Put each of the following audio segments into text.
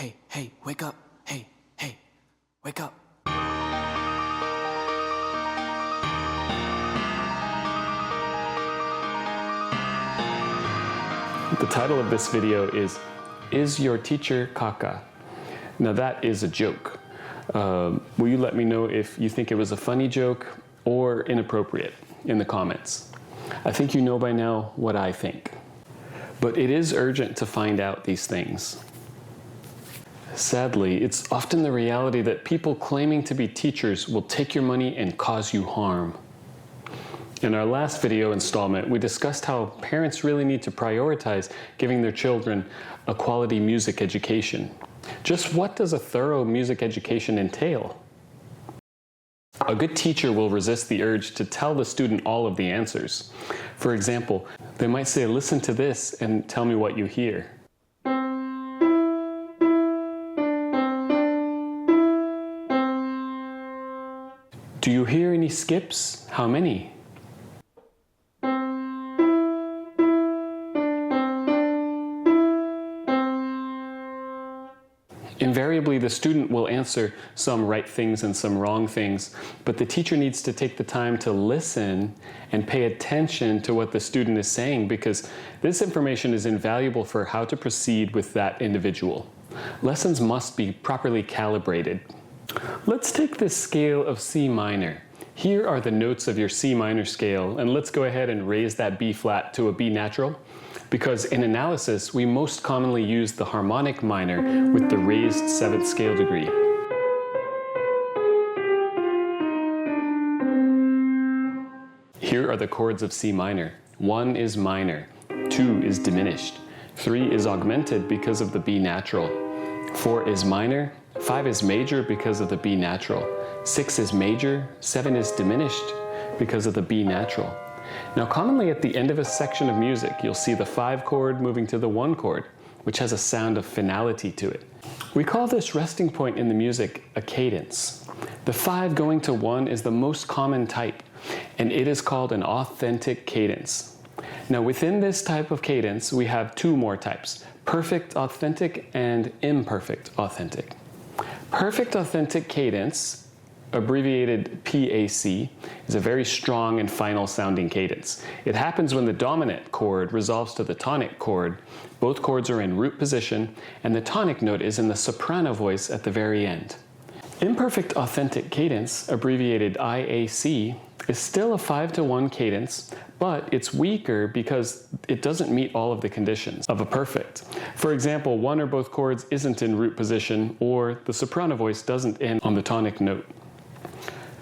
hey, hey, wake up. Hey, hey, wake up. The title of this video is your teacher Caca? Now that is a joke. Will you let me know if you think it was a funny joke or inappropriate in the comments? I think you know by now what I think. But it is urgent to find out these things. Sadly, it's often the reality that people claiming to be teachers will take your money and cause you harm. In our last video installment, we discussed how parents really need to prioritize giving their children a quality music education. Just what does a thorough music education entail? A good teacher will resist the urge to tell the student all of the answers. For example, they might say, "Listen to this and tell me what you hear." Do you hear any skips? How many? Invariably, the student will answer some right things and some wrong things, but the teacher needs to take the time to listen and pay attention to what the student is saying, because this information is invaluable for how to proceed with that individual. Lessons must be properly calibrated. Let's take this scale of C minor. Here are the notes of your C minor scale, and let's go ahead and raise that B flat to a B natural, because in analysis, we most commonly use the harmonic minor with the raised 7th scale degree. Here are the chords of C minor. 1 is minor, 2 is diminished, 3 is augmented because of the B natural, 4 is minor, 5 is major because of the B natural, 6 is major, 7 is diminished because of the B natural. Now, commonly at the end of a section of music, you'll see the 5 chord moving to the 1 chord, which has a sound of finality to it. We call this resting point in the music a cadence. The 5 going to 1 is the most common type, and it is called an authentic cadence. Now, within this type of cadence, we have 2 more types: perfect authentic and imperfect authentic. Perfect authentic cadence, abbreviated PAC, is a very strong and final sounding cadence. It happens when the dominant chord resolves to the tonic chord. Both chords are in root position, and the tonic note is in the soprano voice at the very end. Imperfect authentic cadence, abbreviated IAC, is still a 5-to-1 cadence, but it's weaker because it doesn't meet all of the conditions of a perfect. For example, one or both chords isn't in root position, or the soprano voice doesn't end on the tonic note.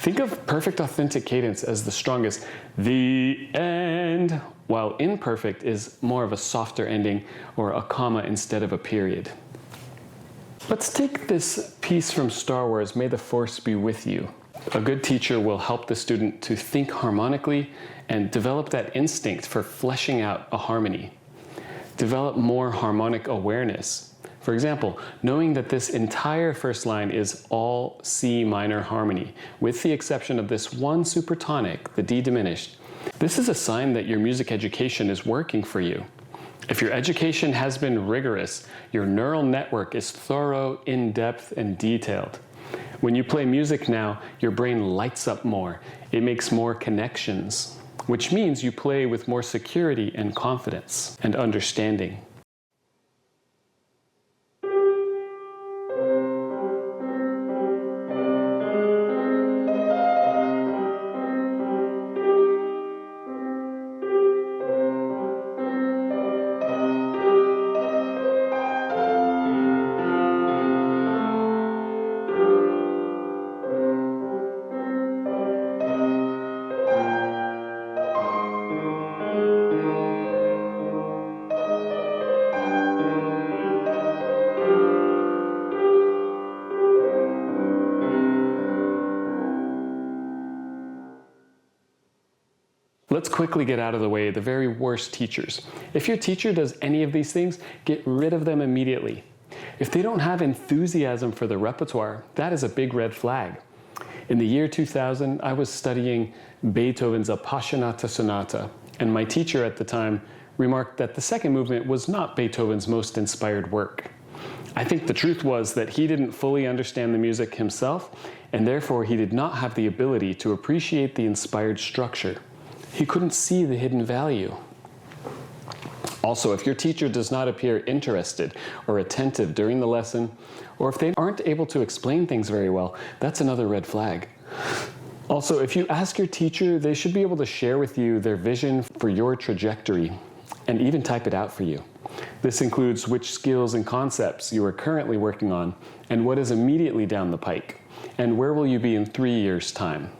Think of perfect authentic cadence as the strongest "the end," while imperfect is more of a softer ending, or a comma instead of a period. Let's take this piece from Star Wars, "May the Force be with you." A good teacher will help the student to think harmonically and develop that instinct for fleshing out a harmony. Develop more harmonic awareness. For example, knowing that this entire first line is all C minor harmony, with the exception of this one supertonic, the D diminished. This is a sign that your music education is working for you. If your education has been rigorous, your neural network is thorough, in-depth, and detailed. When you play music now, your brain lights up more. It makes more connections, which means you play with more security and confidence and understanding. Let's quickly get out of the way the very worst teachers. If your teacher does any of these things, get rid of them immediately. If they don't have enthusiasm for the repertoire, that is a big red flag. In the year 2000, I was studying Beethoven's Appassionata Sonata, and my teacher at the time remarked that the second movement was not Beethoven's most inspired work. I think the truth was that he didn't fully understand the music himself, and therefore he did not have the ability to appreciate the inspired structure. He couldn't see the hidden value. Also, if your teacher does not appear interested or attentive during the lesson, or if they aren't able to explain things very well, that's another red flag. Also, if you ask your teacher, they should be able to share with you their vision for your trajectory and even type it out for you. This includes which skills and concepts you are currently working on and what is immediately down the pike, and where will you be in 3 years' time.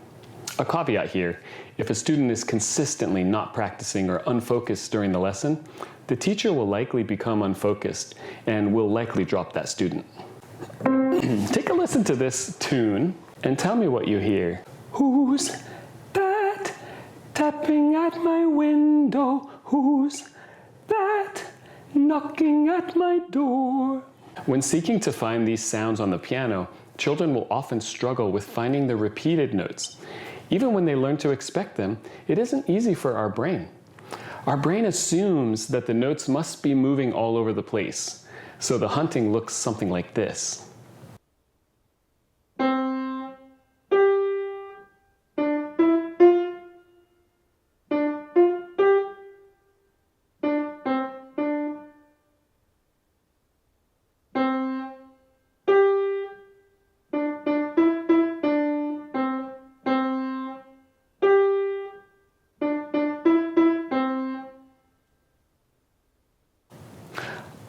A caveat here: if a student is consistently not practicing or unfocused during the lesson, the teacher will likely become unfocused and will likely drop that student. Take a listen to this tune and tell me what you hear. Who's that tapping at my window? Who's that knocking at my door? When seeking to find these sounds on the piano, children will often struggle with finding the repeated notes. Even when they learn to expect them, it isn't easy for our brain. Our brain assumes that the notes must be moving all over the place, so the hunting looks something like this.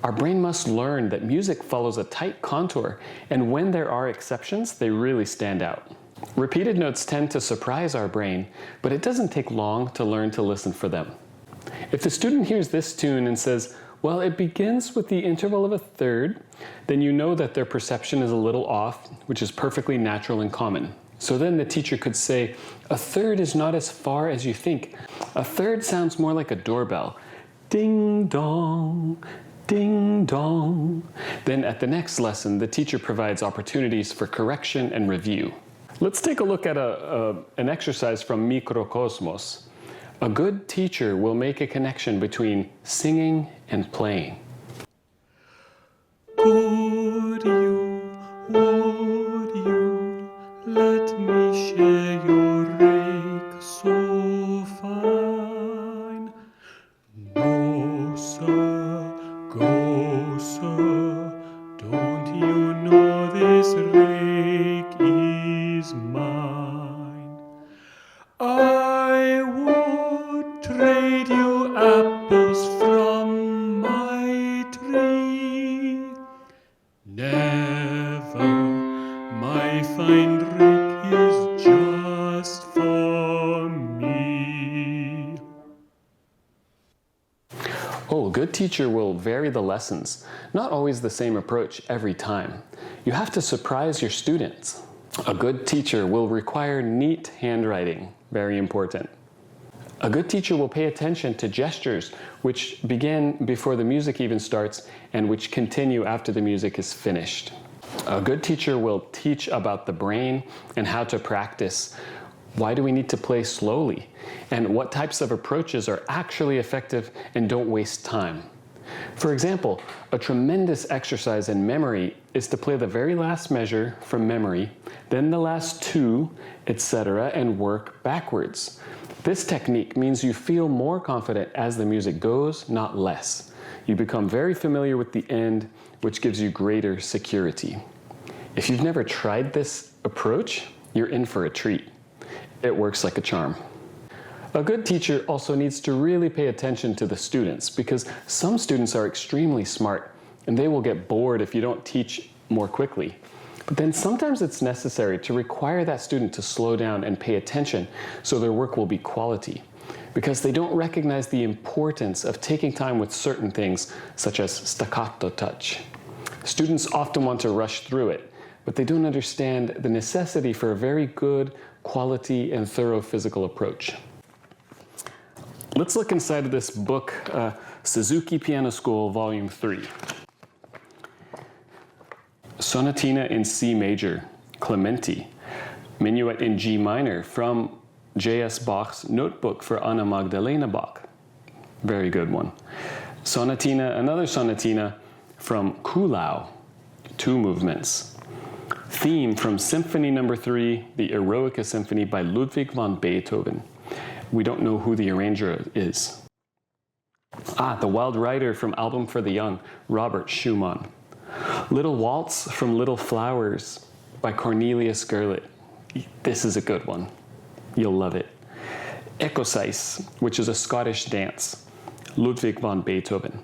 Our brain must learn that music follows a tight contour, and when there are exceptions, they really stand out. Repeated notes tend to surprise our brain, but it doesn't take long to learn to listen for them. If the student hears this tune and says, well, it begins with the interval of a third, then you know that their perception is a little off, which is perfectly natural and common. So then the teacher could say, a third is not as far as you think. A third sounds more like a doorbell. Ding dong. Ding dong. Then at the next lesson, the teacher provides opportunities for correction and review. Let's take a look at an exercise from Mikrokosmos. A good teacher will make a connection between singing and playing. Could you, would you, let me share your rake so fine? No, sir. Go, sir, don't you know this rake is mine? I would trade you apples from my tree. Never, my fine rake is just for me. Oh, a good teacher will vary the lessons, not always the same approach every time. You have to surprise your students. A good teacher will require neat handwriting, very important. A good teacher will pay attention to gestures which begin before the music even starts and which continue after the music is finished. A good teacher will teach about the brain and how to practice. Why do we need to play slowly? And what types of approaches are actually effective and don't waste time? For example, a tremendous exercise in memory is to play the very last measure from memory, then the last two, etc., and work backwards. This technique means you feel more confident as the music goes, not less. You become very familiar with the end, which gives you greater security. If you've never tried this approach, you're in for a treat. It works like a charm. A good teacher also needs to really pay attention to the students because some students are extremely smart and they will get bored if you don't teach more quickly. But then sometimes it's necessary to require that student to slow down and pay attention so their work will be quality, because they don't recognize the importance of taking time with certain things such as staccato touch. Students often want to rush through it, but they don't understand the necessity for a very good, quality, and thorough physical approach. Let's look inside of this book, Suzuki Piano School, Volume 3. Sonatina in C major, Clementi. Minuet in G minor from J.S. Bach's Notebook for Anna Magdalena Bach. Very good one. Sonatina, another sonatina from Kuhlau, 2 movements. Theme from Symphony No. 3, the Eroica Symphony by Ludwig van Beethoven. We don't know who the arranger is. The Wild Rider from Album for the Young, Robert Schumann. Little Waltz from Little Flowers by Cornelius Gurlitt. This is a good one. You'll love it. Ecossaise, which is a Scottish dance, Ludwig van Beethoven.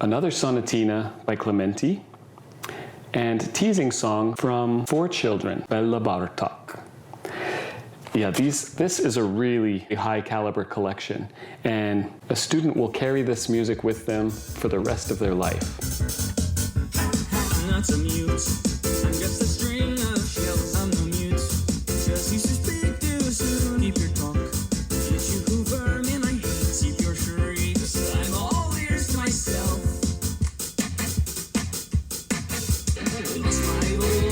Another sonatina by Clementi. And Teasing Song from 4 Children by Le Bartok. Yeah, this is a really high caliber collection, and a student will carry this music with them for the rest of their life. Not so mute. I'm just a string of shells. I'm no mute. Just used to speak too soon. Keep your talk. If you hoover me, my hate. Keep your shrieks. I'm all ears to myself. It's my old